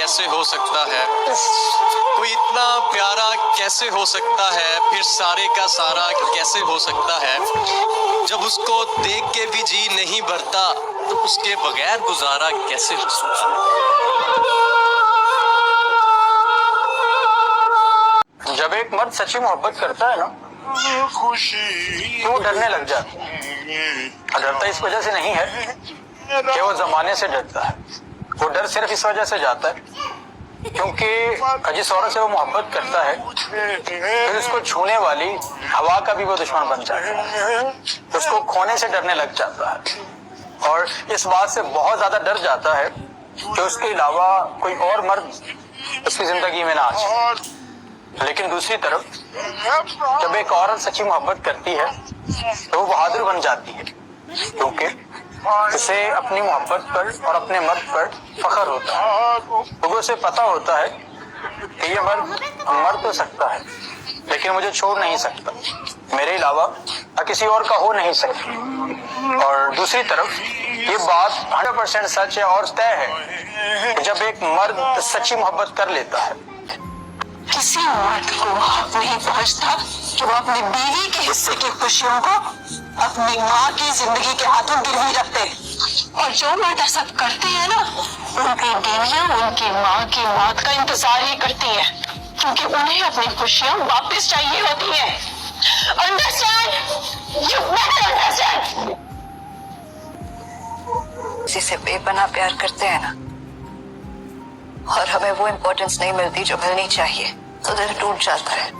कैसे हो सकता है? कोई इतना प्यारा कैसे हो सकता है? फिर सारे का सारा कैसे हो सकता है? जब उसको देख के भी जी नहीं भरता तो उसके बगैर गुजारा कैसे हो सकता है? जब एक मर्द सच्ची मोहब्बत करता है ना तो वो डरने लग जाता है। और डरता इस वजह से नहीं है कि वो जमाने से डरता है, वो डर सिर्फ इस वजह से जाता है क्योंकि जिस औरत से वो मोहब्बत करता है फिर उसको छूने वाली हवा का भी वो दुश्मन बन जाता है, उसको खोने से डरने लग जाता है और इस बात से बहुत ज्यादा डर जाता है कि उसके अलावा कोई और मर्द उसकी जिंदगी में ना आ जाए। लेकिन दूसरी तरफ जब एक औरत सच्ची मोहब्बत करती है तो वो बहादुर बन जाती है क्योंकि उसे अपनी मोहब्बत पर और अपने मर्द पर फख्र होता है, क्योंकि उसे पता होता है कि ये मर्द मर तो सकता है लेकिन मुझे छोड़ नहीं सकता, मेरे अलावा किसी और का हो नहीं सकती। और दूसरी तरफ ये बात 100% सच है और तय है कि जब एक मर्द सच्ची मोहब्बत कर लेता है किसी मर्द को हक नहीं पहुंचता कि वो अपनी बीवी के हिस्से की खुशियों को अपनी माँ की जिंदगी के हाथों गिरवी रखते। और जो मर्द ऐसा करते हैं ना उनकी बीवियां उनकी माँ की मौत का इंतजार ही करती हैं क्योंकि उन्हें अपनी खुशियां वापस चाहिए होती हैं। अंडरस्टैंड? You better understand. किसी से बेपनाह प्यार करते हैं ना और हमें वो इम्पोर्टेंस नहीं मिलती जो मिलनी चाहिए तो दिल टूट जाता है।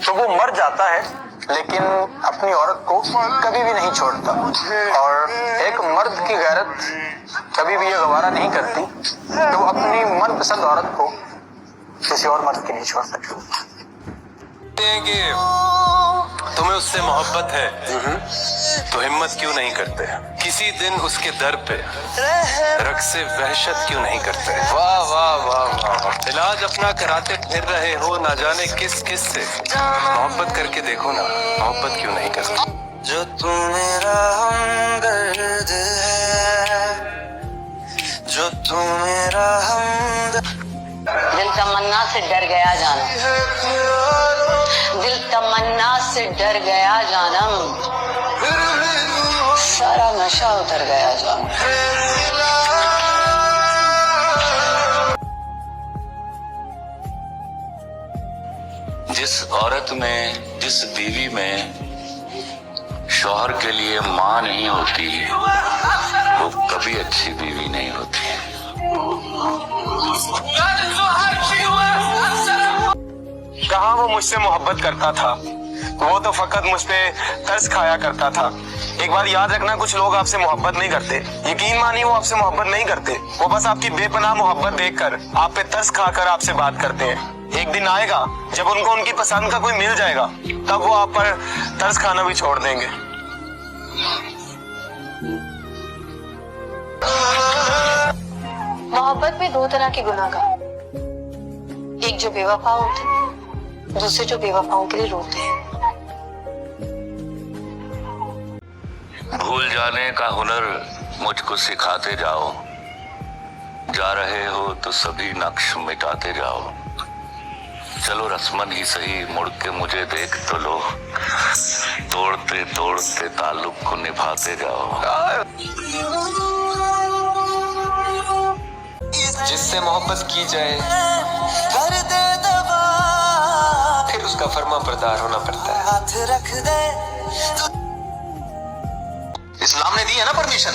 तो वो मर जाता है लेकिन अपनी औरत को कभी भी नहीं छोड़ता। और एक मर्द की गैरत कभी भी ये गवारा नहीं करती कि वो अपनी मनपसंद औरत को किसी और मर्द की नहीं छोड़ सकता। कि तुम्हें उससे मोहब्बत है तो हिम्मत क्यों नहीं करते? किसी दिन उसके दर पे रग से वहशत क्यों नहीं करते? वाह वाह वाह वाह, इलाज अपना कराते फिर रहे हो ना जाने किस किस से। मोहब्बत करके देखो ना, मोहब्बत क्यों नहीं करते? जो तू मेरा हमदर्द है, जो तू मेरा हमदर्द। दिल तमन्ना से डर गया जानम, दिल तमन्ना से डर गया जानम, सारा नशा उतर गया जानम। जिस औरत में, जिस बीवी में शौहर के लिए माँ नहीं होती वो कभी अच्छी बीवी नहीं होती। कहाँ वो मुझसे मोहब्बत करता था, वो तो फकत मुझ पे तरस खाया करता था। एक बात याद रखना, कुछ लोग आपसे मोहब्बत नहीं करते, यकीन मानिए वो आपसे मोहब्बत नहीं करते, वो बस आपकी बेपनाह मोहब्बत देखकर आप पे तरस खाकर आपसे बात करते हैं। एक दिन आएगा जब उनको उनकी पसंद का कोई मिल जाएगा तब वो आप पर तरस खाना भी छोड़ देंगे। मोहब्बत में दो तरह के गुनाहगार, एक जो बेवफा होते हैं, दूसरे जो बेवफाओं के लिए रोते हैं। भूल जाने का हुनर मुझको सिखाते जाओ, जा रहे हो तो सभी नक्श मिटाते जाओ। चलो रस्मन ही सही मुड़ के मुझे देख तो लो, तोड़ते तोड़ते ताल्लुक को निभाते जाओ। जिससे मोहब्बत की जाए कर दे दबा, फिर उसका फर्मा बरदार होना पड़ता है। हाथ रख दे। इस्लाम ने दी है ना परमिशन,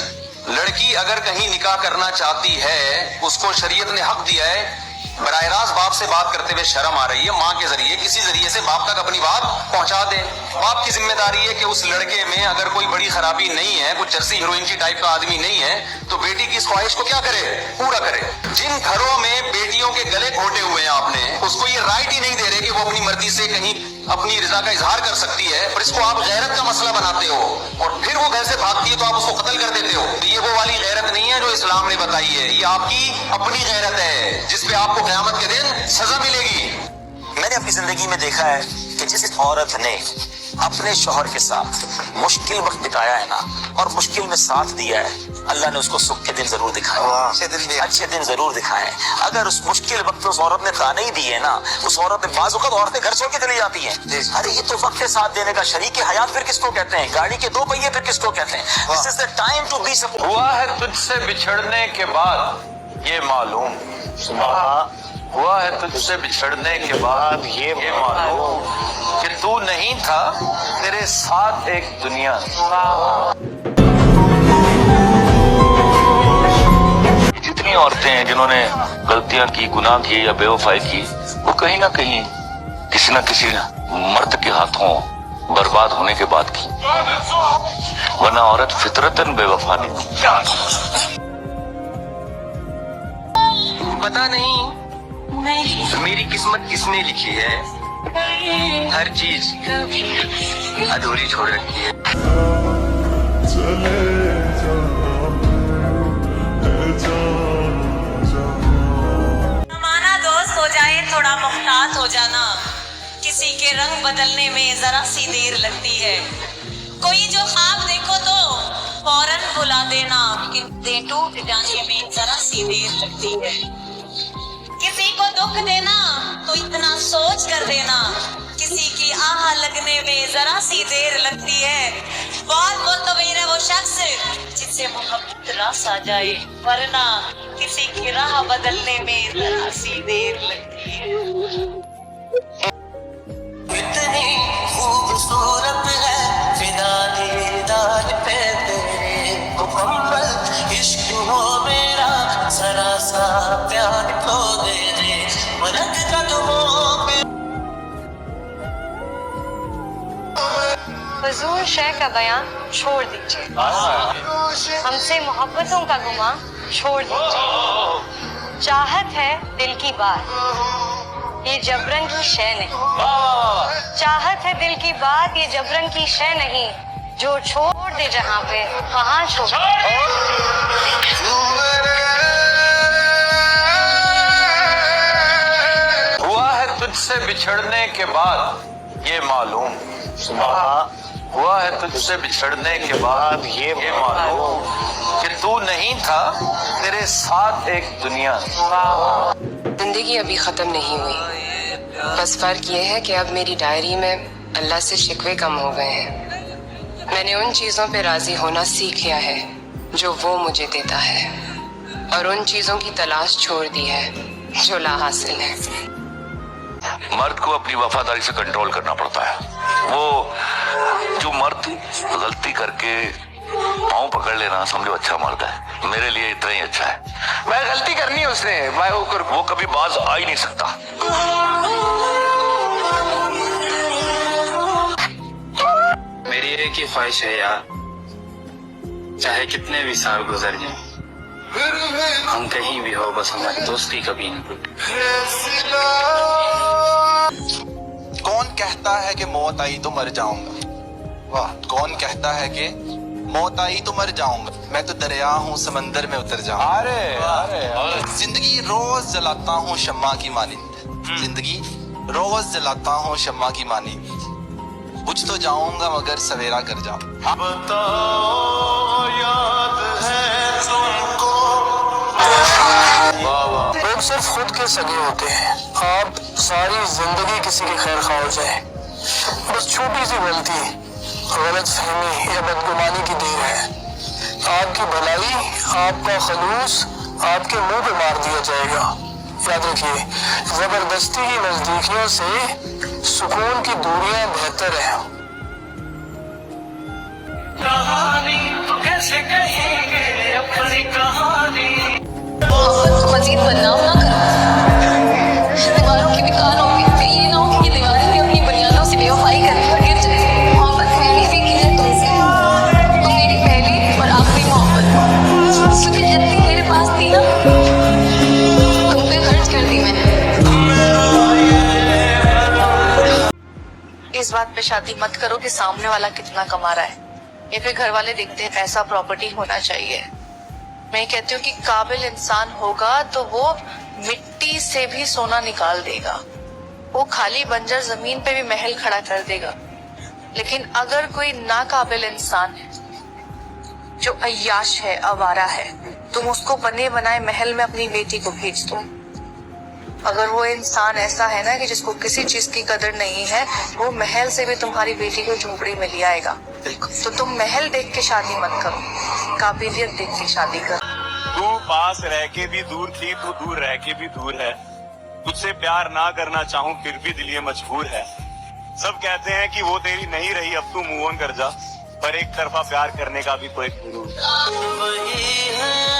लड़की अगर कहीं निकाह करना चाहती है उसको शरीयत ने हक दिया है बराह रास्त बाप से बात करते हुए शर्म आ रही है, माँ के जरिए किसी जरिए से बाप तक अपनी बात पहुंचा दे। बाप की जिम्मेदारी है कि उस लड़के में अगर कोई बड़ी खराबी नहीं है, कुछ चर्सी हीरोइन की टाइप का आदमी नहीं है, तो बेटी की इस ख्वाहिश को क्या करे, पूरा करे। जिन घरों में बेटियों के गले घोटे हुए हैं आपने, उसको ये राइट ही नहीं दे रहे कि वो अपनी मर्जी से कहीं अपनी रजा का इजहार कर सकती है, पर इसको आप गैरत का मसला बनाते हो और फिर वो घर से भागती है तो आप उसको कत्ल कर देते हो। तो ये वो वाली गैरत नहीं है जो इस्लाम ने बताई है, ये आपकी अपनी गैरत है जिसपे आपको क़यामत के दिन सजा मिलेगी। मैंने अपनी जिंदगी में देखा है कि जिस औरत ने अपने शौहर के साथ मुश्किल वक्त बिताया है ना, और मुश्किल में साथ दिया है, अल्लाह ने उसको सुख के दिन जरूर दिखाए, अच्छे दिन जरूर दिखाए। अगर उस मुश्किल वक्त उस औरत ने ताने ही दिए ना, उस औरत ने बाज़ औक़ात औरतें घर छोड़ के चली जाती हैं। अरे ये तो वक्त साथ देने का, शरीक हयात फिर किसको कहते हैं, गाड़ी के 2 पहिए फिर किसको कहते हैं। This is the time to be support. हुआ है तुझसे बिछड़ने के बाद ये मालूम, हुआ है तुझसे बिछड़ने के बाद ये मालूम कि तू नहीं था, तेरे साथ एक दुनिया। जितनी औरतें हैं जिन्होंने गलतियां की, गुनाह किए या बेवफाई की, वो कहीं ना कहीं किसी न किसी मर्द के हाथों बर्बाद होने के बाद की, वरना औरत फितरतन बेवफा नहीं। पता नहीं मेरी किस्मत किसने लिखी है, हर चीज अधूरी छोड़ रखी है। जमाना दोस्त हो जाए थोड़ा मोहतात हो जाना, किसी के रंग बदलने में जरा सी देर लगती है। कोई जो ख्वाब देखो तो फौरन भुला देना, किंतु टूट जाने में जरा सी देर लगती है। किसी को दुख देना तो इतना सोच कर देना, किसी की आह लगने में जरा सी देर लगती है। बहुत मुतमिन है वो शख्स जिससे मोहब्बत रास आ जाए, वरना किसी की राह बदलने में जरा सी देर लगती है। इतनी खूबसूरत है फिदा दीदार पे तेरे, मुकम्मल इश्क हो मेरा, जरा सा प्यार तो दे दे, मलक कदमों पे। फजूल शय का बयान छोड़ दीजिए, हमसे मोहब्बतों का गुमा छोड़ दीजिए। चाहत है दिल की बात, ये जबरन की शय नहीं। चाहत है दिल की बात, ये जबरन की शय नहीं। जो छोड़ दे जहाँ पे वहाँ छोड़। हुआ है तुझसे बिछड़ने के बाद ये मालूम, हुआ है तुझसे बिछड़ने के बाद ये मालूम कि तू नहीं था, तेरे साथ एक दुनिया। जिंदगी अभी खत्म नहीं हुई, बस फर्क ये है कि अब मेरी डायरी में अल्लाह से शिकवे कम हो गए हैं। मैंने उन चीजों पे राजी होना सीख लिया है जो वो मुझे देता है, और उन चीजों की तलाश छोड़ दी है जो ला हासिल है। मर्द को अपनी वफादारी से कंट्रोल करना पड़ता है। वो जो मर्द गलती करके पाँव पकड़ लेना, समझो अच्छा मर्द है। मेरे लिए इतना ही अच्छा है। मैं गलती करनी है उसने, मैं वो कभी बाज आ ही नहीं सकता। मेरी एक ही ख्वाहिश है यार, चाहे कितने भी साल गुजर जाएं, हम कहीं भी हो, बस हमारी दोस्ती कभी न टूटे। कौन कहता है कि मौत आई तो मर जाऊंगा, वाह। कौन कहता है कि मौत आई तो मर जाऊंगा, मैं तो दरिया हूँ समंदर में उतर जाऊंगा। अरे जिंदगी रोज जलाता हूँ शम्मा की मानिंद, जिंदगी रोज जलाता हूँ शम्मा की मानिंद, बुझ तो जाऊंगा मगर सवेरा कर जाऊं। बताओ याद है तुमको। लोग सिर्फ खुद के सगे होते हैं, आप सारी जिंदगी किसी के खैर खा हो जाए, बस छोटी सी गलती, गलत फहमी या बदगुमानी की देर है, आपकी भलाई, आपका खलूस आपके मुंह पे मार दिया जाएगा। याद रखिए, जबरदस्ती की नजदीकियों से सुकून की दूरियां बेहतर है। कहानी तो कैसे कहेंगे अपनी कहानी, मजीद बदनाम ना करो, दीवारों की भी कान होगी। ये ना हो कि दीवारें भी अपनी बुनियादों से बेवफाई करके और गिर जाए। मोहब्बत पहली भी की है तुमसे, तुम मेरी पहली और आखिरी मोहब्बत, क्योंकि जितनी मेरे पास थी ना तुम पे खर्च कर दी मैंने। इस बात पे शादी मत करो कि सामने वाला कितना कमा रहा है, या फिर घर वाले देखते हैं पैसा प्रॉपर्टी होना चाहिए। मैं कहती हूँ कि काबिल इंसान होगा तो वो मिट्टी से भी सोना निकाल देगा, वो खाली बंजर जमीन पे भी महल खड़ा कर देगा। लेकिन अगर कोई नाकाबिल इंसान है, जो अय्याश है, आवारा है, तुम उसको बने बनाए महल में अपनी बेटी को भेज दो। अगर वो इंसान ऐसा है ना कि जिसको किसी चीज की कदर नहीं है, वो महल से भी तुम्हारी बेटी को झोपड़ी में ले आएगा। तो तुम महल देख के शादी मत करो, काबिलियत देख के शादी करो। तू पास रह के भी दूर थी, तू दूर रह के भी दूर है। तुझसे प्यार ना करना चाहूं फिर भी दिल ये मजबूर है। सब कहते हैं कि वो तेरी नहीं रही, अब तू मूव ऑन कर जा, पर एक तरफा प्यार करने का भी तो एक गुरूर है।